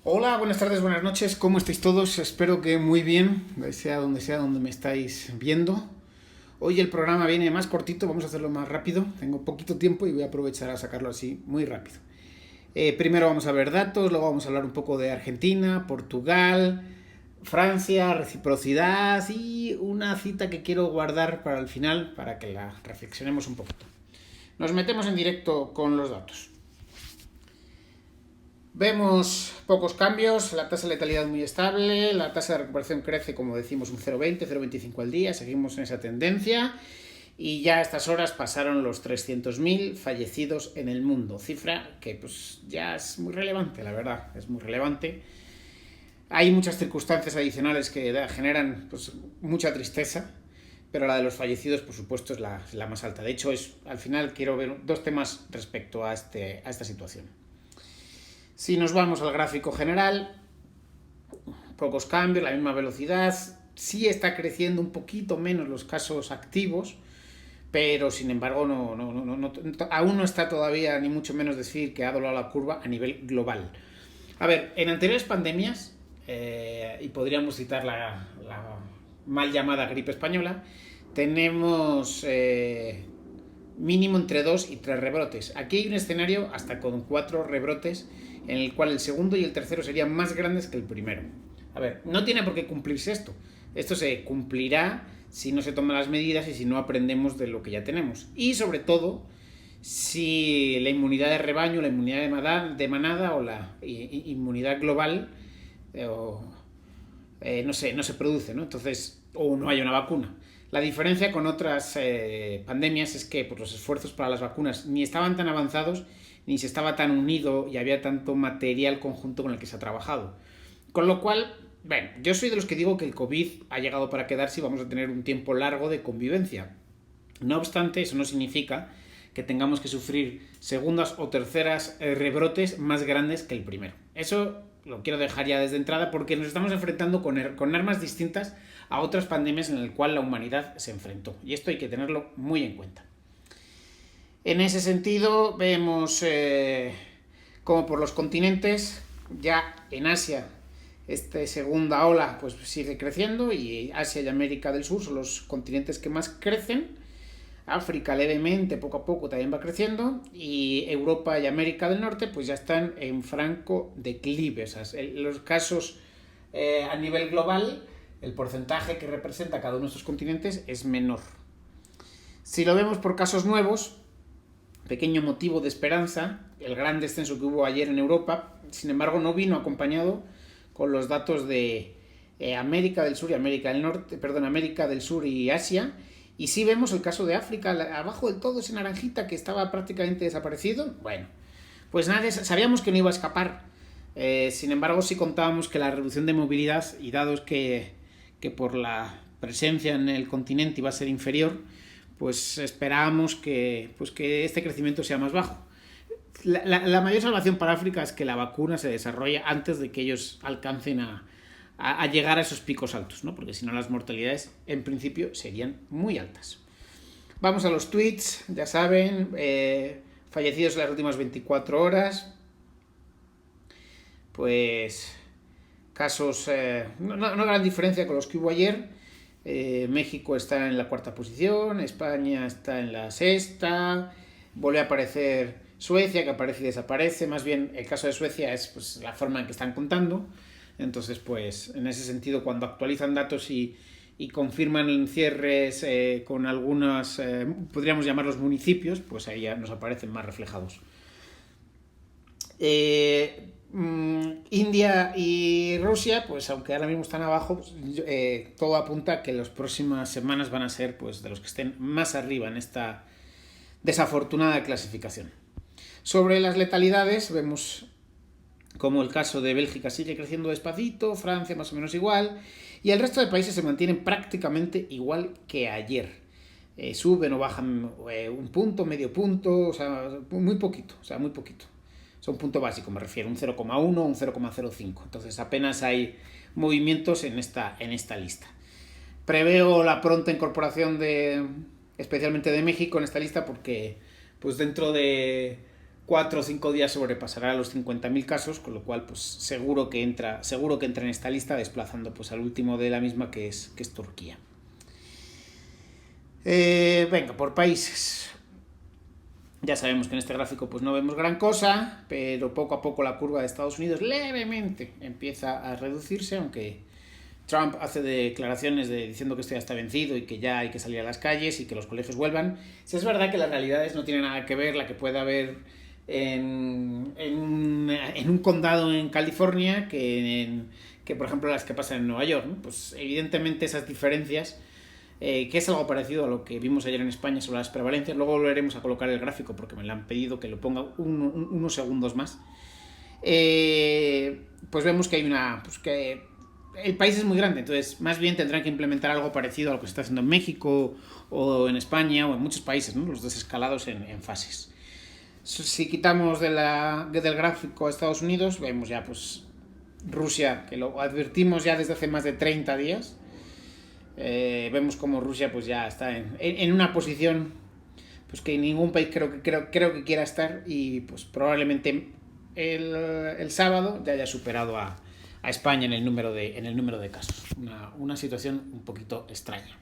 Hola, buenas tardes, buenas noches, ¿cómo estáis todos? Espero que muy bien, sea donde me estáis viendo. Hoy el programa viene más cortito, vamos a hacerlo más rápido. Tengo poquito tiempo y voy a aprovechar a sacarlo así muy rápido. Primero vamos a ver datos, luego vamos a hablar un poco de Argentina, Portugal, Francia, reciprocidad y una cita que quiero guardar para el final para que la reflexionemos un poquito. Nos metemos en directo con los datos. Vemos pocos cambios, la tasa de letalidad muy estable, la tasa de recuperación crece, como decimos, un 0,20, 0,25 al día, seguimos en esa tendencia y ya a estas horas pasaron los 300.000 fallecidos en el mundo, cifra que pues ya es muy relevante, la verdad, es muy relevante. Hay muchas circunstancias adicionales que generan pues, mucha tristeza, pero la de los fallecidos, por supuesto, es la más alta. De hecho, al final quiero ver dos temas respecto a esta situación. Si nos vamos al gráfico general, pocos cambios, la misma velocidad, sí está creciendo un poquito menos los casos activos, pero sin embargo aún no está todavía ni mucho menos decir que ha doblado la curva a nivel global. A ver, en anteriores pandemias, y podríamos citar la mal llamada gripe española, tenemos mínimo entre 2 y 3 rebrotes. Aquí hay un escenario hasta con 4 rebrotes en el cual el segundo y el tercero serían más grandes que el primero. A ver, no tiene por qué cumplirse esto. Esto se cumplirá si no se toman las medidas y si no aprendemos de lo que ya tenemos. Y sobre todo, si la inmunidad de rebaño, la inmunidad de manada o la inmunidad global no se produce, ¿no? Entonces, o no hay una vacuna. La diferencia con otras pandemias es que pues, los esfuerzos para las vacunas ni estaban tan avanzados, ni se estaba tan unido y había tanto material conjunto con el que se ha trabajado. Con lo cual, bueno, yo soy de los que digo que el COVID ha llegado para quedarse y vamos a tener un tiempo largo de convivencia. No obstante, eso no significa que tengamos que sufrir segundas o terceras rebrotes más grandes que el primero. Eso lo quiero dejar ya desde entrada porque nos estamos enfrentando con armas distintas a otras pandemias en las cuales la humanidad se enfrentó. Y esto hay que tenerlo muy en cuenta. En ese sentido, vemos como por los continentes, ya en Asia, esta segunda ola pues sigue creciendo y Asia y América del Sur son los continentes que más crecen. África levemente, poco a poco también va creciendo y Europa y América del Norte pues ya están en franco declive. O sea, los casos a nivel global, el porcentaje que representa cada uno de estos continentes es menor. Si lo vemos por casos nuevos, pequeño motivo de esperanza, el gran descenso que hubo ayer en Europa, sin embargo no vino acompañado con los datos de América del Sur y América del Norte, perdón, América del Sur y Asia. Y sí vemos el caso de África, abajo del todo ese naranjita que estaba prácticamente desaparecido. Bueno, pues nadie sabíamos que no iba a escapar. Sin embargo, sí contábamos que la reducción de movilidad, y dados que por la presencia en el continente iba a ser inferior, pues esperábamos que este crecimiento sea más bajo. La mayor salvación para África es que la vacuna se desarrolle antes de que ellos alcancen a llegar a esos picos altos, ¿no? Porque si no las mortalidades en principio serían muy altas. Vamos a los tweets, ya saben, fallecidos en las últimas 24 horas, pues casos, no gran diferencia con los que hubo ayer. México está en la cuarta posición, España está en la sexta, vuelve a aparecer Suecia, que aparece y desaparece. Más bien el caso de Suecia es pues, la forma en que están contando. Entonces, pues, en ese sentido, cuando actualizan datos y confirman cierres con algunas, podríamos llamarlos municipios, pues ahí ya nos aparecen más reflejados. India y Rusia, pues aunque ahora mismo están abajo, pues, todo apunta a que las próximas semanas van a ser pues, de los que estén más arriba en esta desafortunada clasificación. Sobre las letalidades, vemos como el caso de Bélgica sigue creciendo despacito, Francia más o menos igual, y el resto de países se mantienen prácticamente igual que ayer. Suben o bajan un punto, medio punto, o sea, muy poquito, O sea, un punto básico, me refiero, un 0,1 o un 0,05. Entonces apenas hay movimientos en esta lista. Preveo la pronta incorporación especialmente de México en esta lista porque pues dentro de 4 o 5 días sobrepasará los 50.000 casos, con lo cual pues seguro que entra en esta lista, desplazando pues al último de la misma, que es Turquía. Venga, por países. Ya sabemos que en este gráfico pues no vemos gran cosa, pero poco a poco la curva de Estados Unidos levemente empieza a reducirse, aunque Trump hace declaraciones diciendo que esto ya está vencido y que ya hay que salir a las calles y que los colegios vuelvan. Si es verdad que las realidades no tienen nada que ver la que puede haber en un condado en California que por ejemplo las que pasan en Nueva York, ¿no? Pues evidentemente esas diferencias, que es algo parecido a lo que vimos ayer en España sobre las prevalencias. Luego volveremos a colocar el gráfico porque me lo han pedido que lo ponga unos segundos más. Pues vemos que hay que el país es muy grande, entonces más bien tendrán que implementar algo parecido a lo que se está haciendo en México o en España o en muchos países, ¿no? Los desescalados en fases. Si quitamos del gráfico a Estados Unidos, vemos ya pues Rusia, que lo advertimos ya desde hace más de 30 días. Vemos como Rusia pues ya está en una posición pues que ningún país creo que quiera estar, y pues probablemente el sábado ya haya superado a España en el número de casos. Una situación un poquito extraña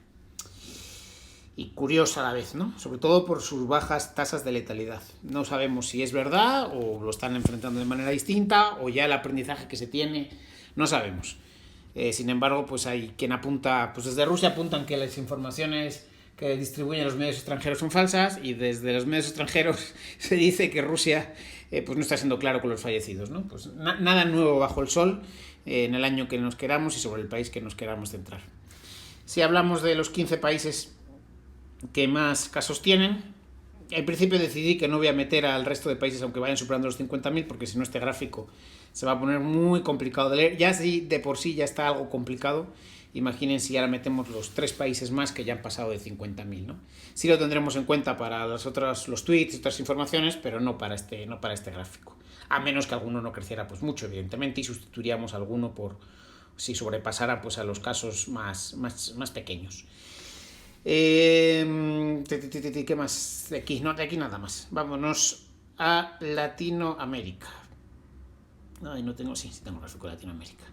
y curiosa a la vez, ¿no? Sobre todo por sus bajas tasas de letalidad. No sabemos si es verdad o lo están enfrentando de manera distinta o ya el aprendizaje que se tiene, no sabemos. Sin embargo, pues hay quien apunta, pues desde Rusia apuntan que las informaciones que distribuyen los medios extranjeros son falsas, y desde los medios extranjeros se dice que Rusia pues no está siendo claro con los fallecidos, ¿no? Pues nada nuevo bajo el sol en el año que nos queramos y sobre el país que nos queramos centrar. Si hablamos de los 15 países que más casos tienen, al principio decidí que no voy a meter al resto de países aunque vayan superando los 50.000, porque si no este gráfico se va a poner muy complicado de leer. Ya si de por sí ya está algo complicado, imaginen si ahora metemos los 3 países más que ya han pasado de 50.000, ¿no? Sí lo tendremos en cuenta para los tweets y otras informaciones, pero no para este gráfico. A menos que alguno no creciera pues mucho, evidentemente, y sustituiríamos alguno por si sobrepasara pues a los casos más pequeños. ¿Qué más? De aquí nada más. Vámonos a Latinoamérica. No tengo, sí tengo gráfico de Latinoamérica.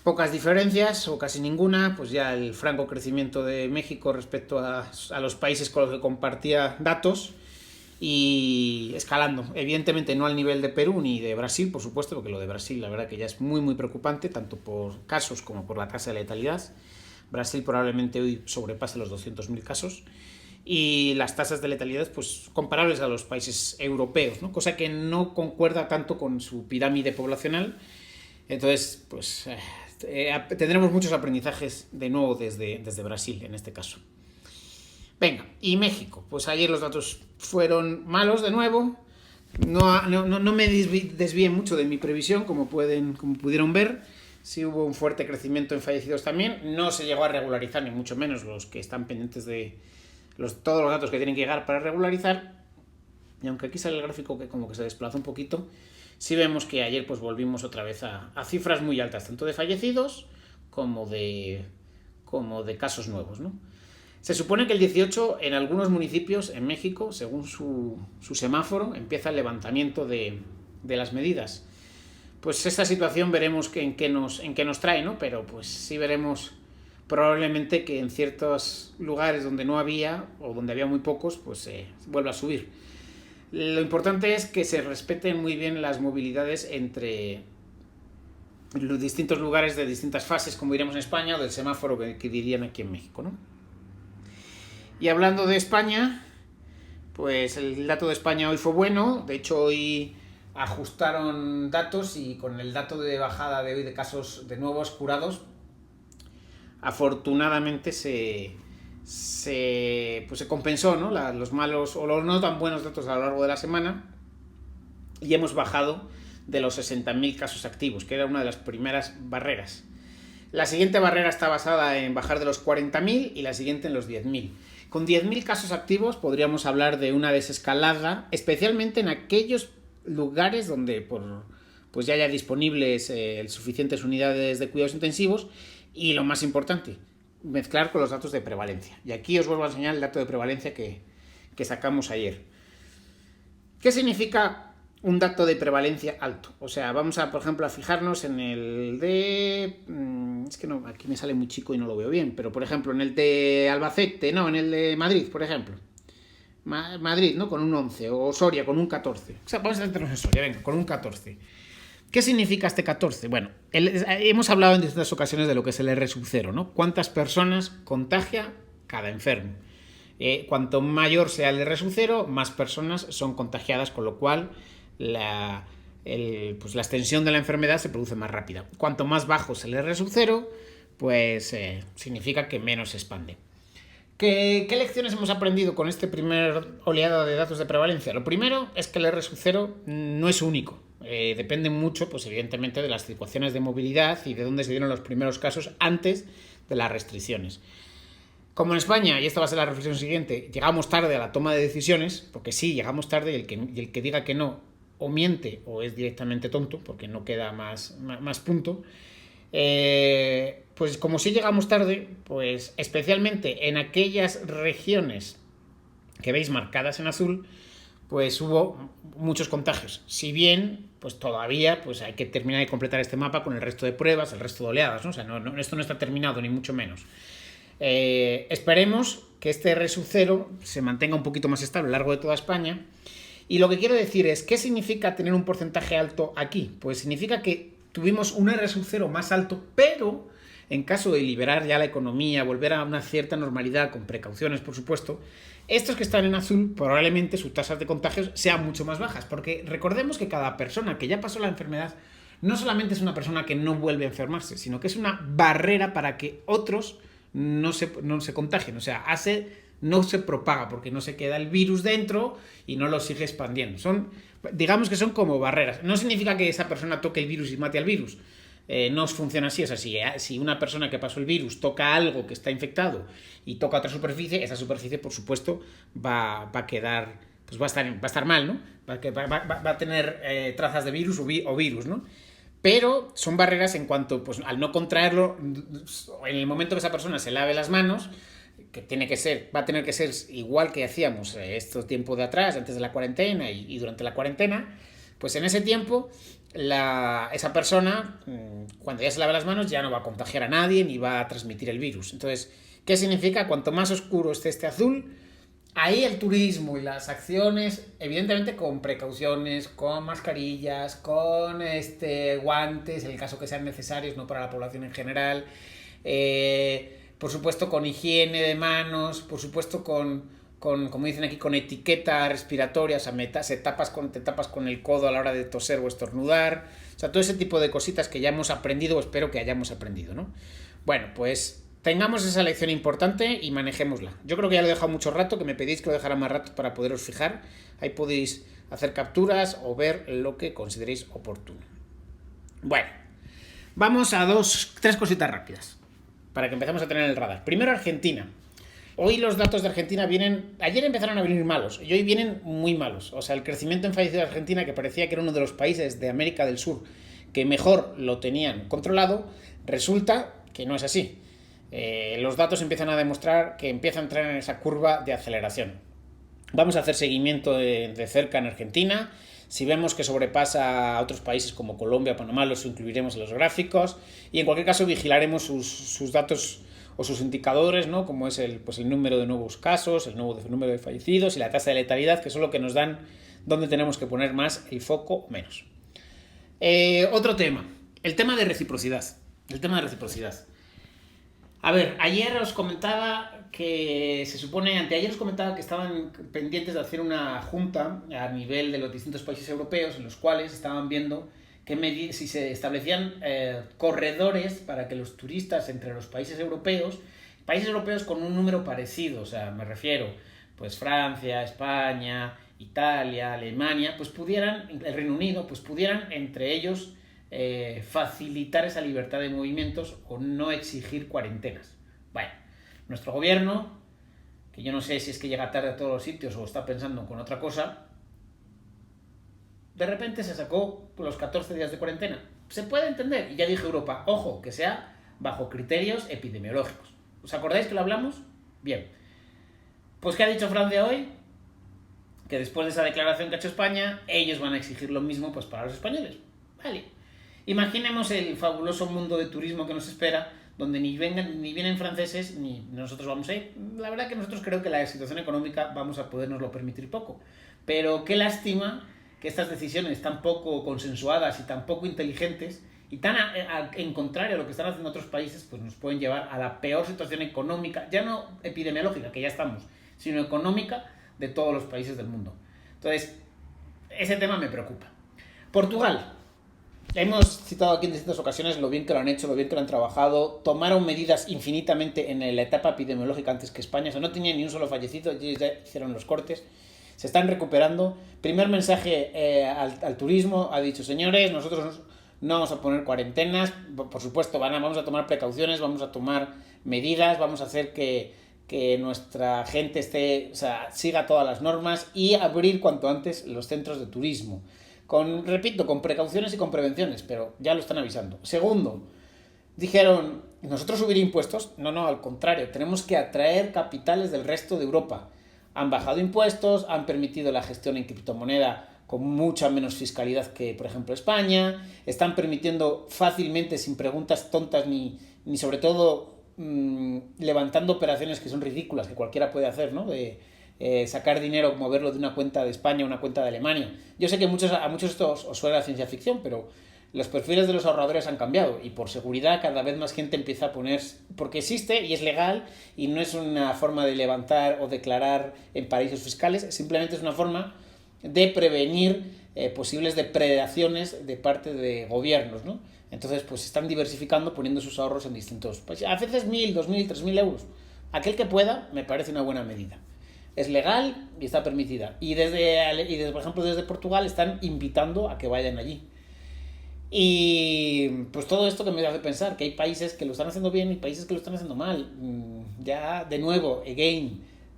Pocas diferencias o casi ninguna, pues ya el franco crecimiento de México respecto a los países con los que compartía datos, y escalando, evidentemente no al nivel de Perú ni de Brasil, por supuesto, porque lo de Brasil la verdad que ya es muy muy preocupante, tanto por casos como por la tasa de letalidad. Brasil probablemente hoy sobrepase los 200.000 casos, y las tasas de letalidad pues comparables a los países europeos, ¿no? Cosa que no concuerda tanto con su pirámide poblacional. Entonces pues tendremos muchos aprendizajes de nuevo desde Brasil en este caso. Venga, y México, pues ayer los datos fueron malos de nuevo. No me desvié mucho de mi previsión, como pudieron ver. Sí hubo un fuerte crecimiento en fallecidos también. No se llegó a regularizar, ni mucho menos los que están pendientes de todos los datos que tienen que llegar para regularizar. Y aunque aquí sale el gráfico que como que se desplaza un poquito, sí vemos que ayer pues volvimos otra vez a cifras muy altas, tanto de fallecidos como de casos nuevos, ¿no? Se supone que el 18 en algunos municipios en México, según su semáforo, empieza el levantamiento de las medidas. Pues esta situación veremos en qué nos trae, ¿no? Pero pues sí veremos probablemente que en ciertos lugares donde no había o donde había muy pocos, pues vuelva a subir. Lo importante es que se respeten muy bien las movilidades entre los distintos lugares de distintas fases, como diríamos en España, o del semáforo que dirían aquí en México, ¿no? Y hablando de España, pues el dato de España hoy fue bueno. De hecho, hoy ajustaron datos, y con el dato de bajada de hoy de casos de nuevos curados, afortunadamente se compensó, ¿no? Los malos o los no tan buenos datos a lo largo de la semana, y hemos bajado de los 60.000 casos activos, que era una de las primeras barreras. La siguiente barrera está basada en bajar de los 40.000 y la siguiente en los 10.000. Con 10.000 casos activos podríamos hablar de una desescalada, especialmente en aquellos lugares donde pues ya haya disponibles suficientes unidades de cuidados intensivos, y lo más importante, mezclar con los datos de prevalencia. Y aquí os vuelvo a enseñar el dato de prevalencia que sacamos ayer. ¿Qué significa un dato de prevalencia alto? O sea, vamos a, por ejemplo, a fijarnos en el de... Es que no, aquí me sale muy chico y no lo veo bien, pero por ejemplo, en el de Albacete, no, en el de Madrid, por ejemplo. Madrid, ¿no? Con un 11, o Soria con un 14. O sea, vamos a centrarnos en Soria, venga, con un 14. ¿Qué significa este 14? Bueno, hemos hablado en distintas ocasiones de lo que es el R sub 0, ¿no? ¿Cuántas personas contagia cada enfermo? Cuanto mayor sea el R sub 0, más personas son contagiadas, con lo cual la extensión de la enfermedad se produce más rápida. Cuanto más bajo es el R sub 0, pues significa que menos se expande. ¿Qué lecciones hemos aprendido con este primer oleada de datos de prevalencia? Lo primero es que el R sub 0 no es único. Depende mucho, pues evidentemente, de las situaciones de movilidad y de dónde se dieron los primeros casos antes de las restricciones. Como en España, y esta va a ser la reflexión siguiente, llegamos tarde a la toma de decisiones, porque sí, llegamos tarde, y el que diga que no o miente o es directamente tonto, porque no queda más punto. Pues como sí llegamos tarde, pues especialmente en aquellas regiones que veis marcadas en azul, pues hubo muchos contagios. Si bien, pues todavía pues hay que terminar de completar este mapa con el resto de pruebas, el resto de oleadas, ¿no? O sea, esto no está terminado, ni mucho menos. Esperemos que este R sub 0 se mantenga un poquito más estable a lo largo de toda España. Y lo que quiero decir es, ¿qué significa tener un porcentaje alto aquí? Pues significa que tuvimos un R sub 0 más alto, pero en caso de liberar ya la economía, volver a una cierta normalidad, con precauciones, por supuesto, estos que están en azul, probablemente sus tasas de contagios sean mucho más bajas, porque recordemos que cada persona que ya pasó la enfermedad no solamente es una persona que no vuelve a enfermarse, sino que es una barrera para que otros no se contagien, o sea, no se propaga porque no se queda el virus dentro y no lo sigue expandiendo. Digamos que son como barreras. No significa que esa persona toque el virus y mate al virus. No funciona así. O sea, si una persona que pasó el virus toca algo que está infectado y toca otra superficie, esa superficie, por supuesto, va a quedar, pues va a estar mal, ¿no? Va a tener trazas de virus o virus, ¿no? Pero son barreras en cuanto, pues al no contraerlo, en el momento que esa persona se lave las manos, que va a tener que ser igual que hacíamos estos tiempos de atrás, antes de la cuarentena y durante la cuarentena, pues en ese tiempo esa persona, cuando ya se lave las manos, ya no va a contagiar a nadie ni va a transmitir el virus. Entonces, ¿qué significa? Cuanto más oscuro esté este azul, ahí el turismo y las acciones, evidentemente con precauciones, con mascarillas, con guantes, en el caso que sean necesarios, no para la población en general, por supuesto con higiene de manos, por supuesto como dicen aquí, con etiqueta respiratoria, o sea, te tapas con el codo a la hora de toser o estornudar, o sea, todo ese tipo de cositas que ya hemos aprendido o espero que hayamos aprendido, ¿no? Bueno, pues tengamos esa lección importante y manejémosla. Yo creo que ya lo he dejado mucho rato, que me pedís que lo dejara más rato para poderos fijar. Ahí podéis hacer capturas o ver lo que consideréis oportuno. Bueno, vamos a tres cositas rápidas para que empecemos a tener el radar. Primero, Argentina. Hoy los datos de Argentina ayer empezaron a venir malos y hoy vienen muy malos. O sea, el crecimiento en fallecidos de Argentina, que parecía que era uno de los países de América del Sur que mejor lo tenían controlado, resulta que no es así. Los datos empiezan a demostrar que empieza a entrar en esa curva de aceleración. Vamos a hacer seguimiento de cerca en Argentina. Si vemos que sobrepasa a otros países como Colombia o Panamá, los incluiremos en los gráficos. Y en cualquier caso vigilaremos sus datos o sus indicadores, ¿no? Como es el número de nuevos casos, el número de fallecidos y la tasa de letalidad, que son lo que nos dan dónde tenemos que poner más el foco o menos. Otro tema, el tema de reciprocidad. A ver, ayer os comentaba que anteayer os comentaba que estaban pendientes de hacer una junta a nivel de los distintos países europeos en los cuales estaban viendo si se establecían corredores para que los turistas entre los países europeos con un número parecido, o sea, me refiero, pues Francia, España, Italia, Alemania, pues el Reino Unido, pues pudieran entre ellos facilitar esa libertad de movimientos o no exigir cuarentenas. Bueno, nuestro gobierno, que yo no sé si es que llega tarde a todos los sitios o está pensando con otra cosa, de repente se sacó los 14 días de cuarentena. Se puede entender, y ya dije Europa, ojo, que sea bajo criterios epidemiológicos. ¿Os acordáis que lo hablamos? Bien. Pues ¿qué ha dicho Francia hoy? que después de esa declaración que ha hecho España, ellos van a exigir lo mismo pues para los españoles. Vale. Imaginemos el fabuloso mundo de turismo que nos espera, donde ni vienen franceses ni nosotros vamos a ir. La verdad que nosotros creo que la situación económica vamos a podernoslo permitir poco. Pero qué lástima que estas decisiones tan poco consensuadas y tan poco inteligentes y tan en contrario a lo que están haciendo otros países, pues nos pueden llevar a la peor situación económica, ya no epidemiológica, que ya estamos, sino económica de todos los países del mundo. Entonces, ese tema me preocupa. Portugal. Hemos citado aquí en distintas ocasiones lo bien que lo han hecho, lo bien que lo han trabajado. Tomaron medidas infinitamente en la etapa epidemiológica antes que España. O sea, no tenían ni un solo fallecido, ellos ya hicieron los cortes. Se están recuperando. Primer mensaje al turismo. Ha dicho, señores, nosotros no vamos a poner cuarentenas. Por supuesto, vamos a tomar precauciones, vamos a tomar medidas, vamos a hacer que nuestra gente siga todas las normas y abrir cuanto antes los centros de turismo. Repito, con precauciones y con prevenciones, pero ya lo están avisando. Segundo, dijeron, ¿nosotros subir impuestos? No, al contrario, tenemos que atraer capitales del resto de Europa. Han bajado impuestos, han permitido la gestión en criptomoneda con mucha menos fiscalidad que, por ejemplo, España. Están permitiendo fácilmente, sin preguntas tontas ni sobre todo levantando operaciones que son ridículas, que cualquiera puede hacer, ¿no? De sacar dinero, moverlo de una cuenta de España a una cuenta de Alemania. Yo sé que a muchos esto os suena a ciencia ficción, pero los perfiles de los ahorradores han cambiado y por seguridad cada vez más gente empieza a poner, porque existe y es legal y no es una forma de levantar o declarar en paraísos fiscales, simplemente es una forma de prevenir posibles depredaciones de parte de gobiernos, ¿no? Entonces pues están diversificando, poniendo sus ahorros en distintos países, a veces 1.000, 2.000, 3.000 euros. Aquel que pueda me parece una buena medida. Es legal y está permitida. Y por ejemplo, desde Portugal están invitando a que vayan allí. Y pues todo esto que me hace pensar que hay países que lo están haciendo bien y países que lo están haciendo mal. Ya de nuevo,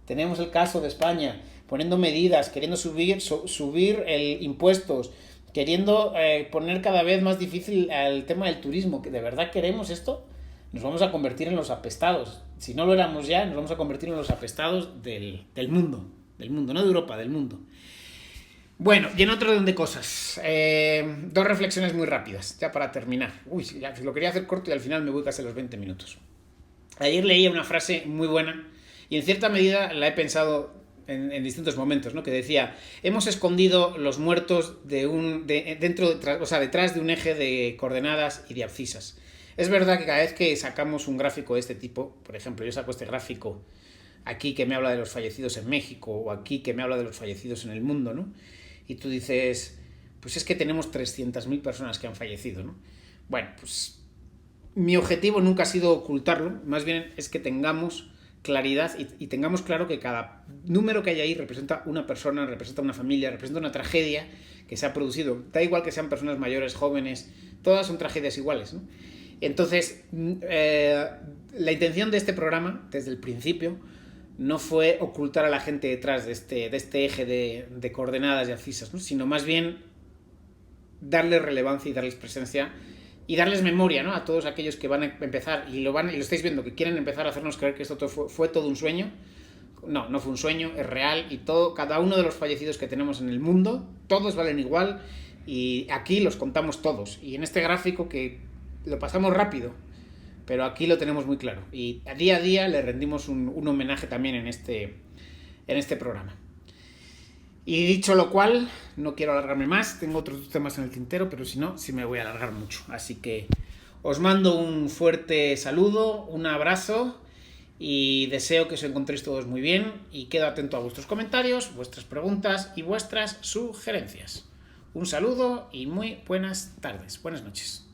tenemos el caso de España, poniendo medidas, queriendo subir impuestos, queriendo poner cada vez más difícil el tema del turismo. ¿Que de verdad queremos esto? Nos vamos a convertir en los apestados. Si no lo éramos ya, nos vamos a convertir en los apestados del mundo, no de Europa, del mundo. Bueno, y en otro orden de cosas. Dos reflexiones muy rápidas, ya para terminar. Ya lo quería hacer corto y al final me voy casi a los 20 minutos. Ayer leí una frase muy buena y en cierta medida la he pensado en distintos momentos, ¿no? Que decía, hemos escondido los muertos detrás de un eje de coordenadas y de abscisas. Es verdad que cada vez que sacamos un gráfico de este tipo, por ejemplo, yo saco este gráfico aquí que me habla de los fallecidos en México o aquí que me habla de los fallecidos en el mundo, ¿no? Y tú dices, pues es que tenemos 300.000 personas que han fallecido, ¿no? Bueno, pues mi objetivo nunca ha sido ocultarlo, más bien es que tengamos claridad y tengamos claro que cada número que hay ahí representa una persona, representa una familia, representa una tragedia que se ha producido. Da igual que sean personas mayores, jóvenes, todas son tragedias iguales, ¿no? Entonces, la intención de este programa, desde el principio, no fue ocultar a la gente detrás de este eje de coordenadas y abscisas, ¿no? Sino más bien darles relevancia y darles presencia y darles memoria, ¿no? A todos aquellos que van a empezar, y lo estáis viendo, que quieren empezar a hacernos creer que esto fue todo un sueño. No fue un sueño, es real, y cada uno de los fallecidos que tenemos en el mundo, todos valen igual, y aquí los contamos todos. Y en este gráfico que lo pasamos rápido, pero aquí lo tenemos muy claro. Y a día le rendimos un homenaje también en este programa. Y dicho lo cual, no quiero alargarme más, tengo otros temas en el tintero, pero si no, sí me voy a alargar mucho. Así que os mando un fuerte saludo, un abrazo y deseo que os encontréis todos muy bien y quedo atento a vuestros comentarios, vuestras preguntas y vuestras sugerencias. Un saludo y muy buenas tardes, buenas noches.